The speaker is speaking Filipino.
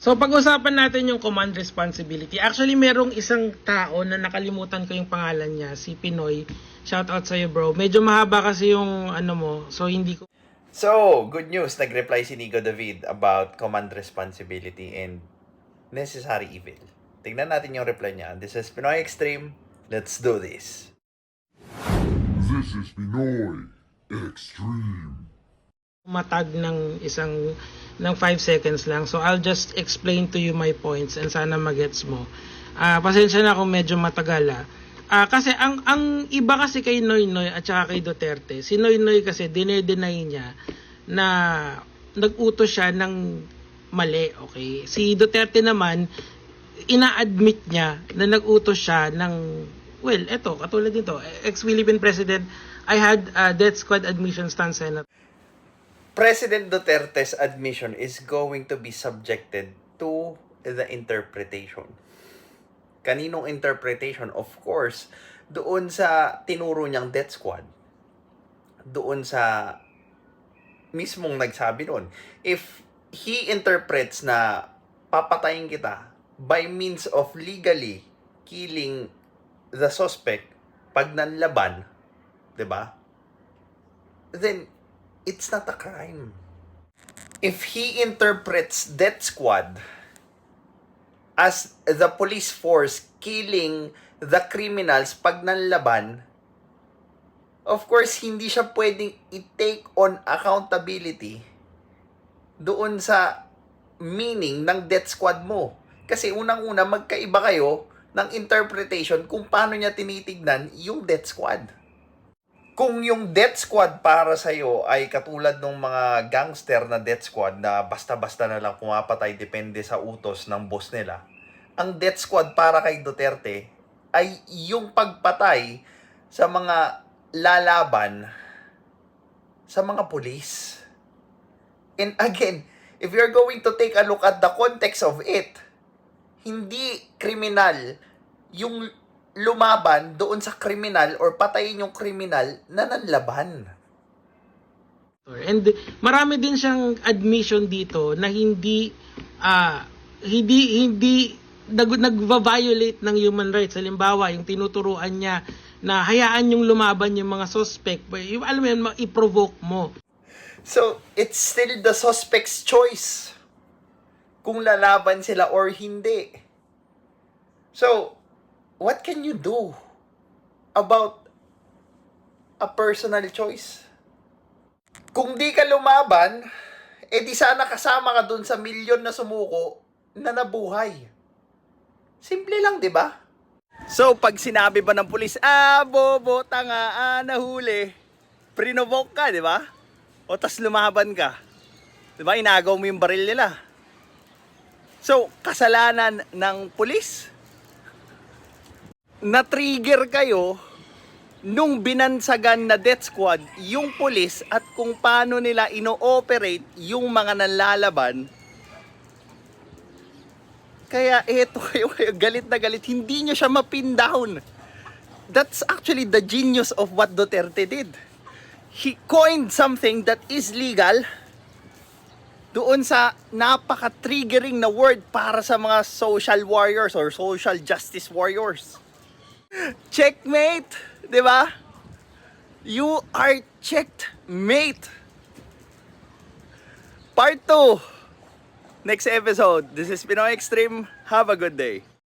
So, pag-usapan natin yung command responsibility. Actually, merong isang tao na nakalimutan ko yung pangalan niya, si Pinoy. Shout out sa'yo, bro. Medyo mahaba kasi yung ano mo, so hindi ko... So, good news. Nag-reply si Nico David about command responsibility and necessary evil. Tignan natin yung reply niya. This is Pinoy Extreme. Let's do this. This is Pinoy Extreme. matag ng 5 seconds lang. So, I'll just explain to you my points and sana magets mo. Pasensya na kung medyo matagal kasi ang iba kasi kay Noynoy at saka kay Duterte, si Noynoy kasi dine-deny niya na nag-utos siya ng mali, okay? Si Duterte naman, ina-admit niya na nag-utos siya ng, well, eto, katulad nito, ex-Philippine President, I had death squad admission stand Senate. President Duterte's admission is going to be subjected to the interpretation. Kaninong interpretation? Of course, doon sa tinuro niyang death squad. Doon sa mismong nagsabi doon. If he interprets na papatayin kita by means of legally killing the suspect pag nanlaban, 'di ba? Then it's not a crime. If he interprets death squad as the police force killing the criminals pag nanlaban, of course, hindi siya pwedeng i-take on accountability doon sa meaning ng death squad mo. Kasi unang-una, magkaiba kayo ng interpretation kung paano niya tinitignan yung death squad. Kung yung death squad para sa'yo ay katulad ng mga gangster na death squad na basta-basta na lang pumapatay depende sa utos ng boss nila, ang death squad para kay Duterte ay yung pagpatay sa mga lalaban sa mga pulis. And again, if you're going to take a look at the context of it, hindi kriminal yung lumaban doon sa kriminal or patayin yung kriminal na nanlaban. And marami din siyang admission dito na hindi nag-violate ng human rights. Halimbawa, yung tinuturuan niya na hayaan yung lumaban yung mga suspect. Yung, alam mo yun, i-provoke mo. So, it's still the suspect's choice kung lalaban sila or hindi. So, what can you do about a personal choice? Kung di ka lumaban, di sana kasama ka dun sa milyon na sumuko na nabuhay. Simple lang, di ba? So, pag sinabi ba ng pulis, bobo, tanga, nahuli, prinovoke ka, di ba? O tas lumaban ka. Di ba? Inagaw mo yung baril nila. So, kasalanan ng pulis? Na-trigger kayo nung binansagan na death squad yung pulis at kung paano nila ino-operate yung mga nanlalaban. Kaya eto kayo galit na galit, hindi nyo siya mapin down. That's actually the genius of what Duterte did. He coined something that is legal doon sa napaka-triggering na word para sa mga social warriors or social justice warriors. Checkmate, 'di ba? You are checked, mate. Part 2. Next episode. This is Pinoy Extreme. Have a good day.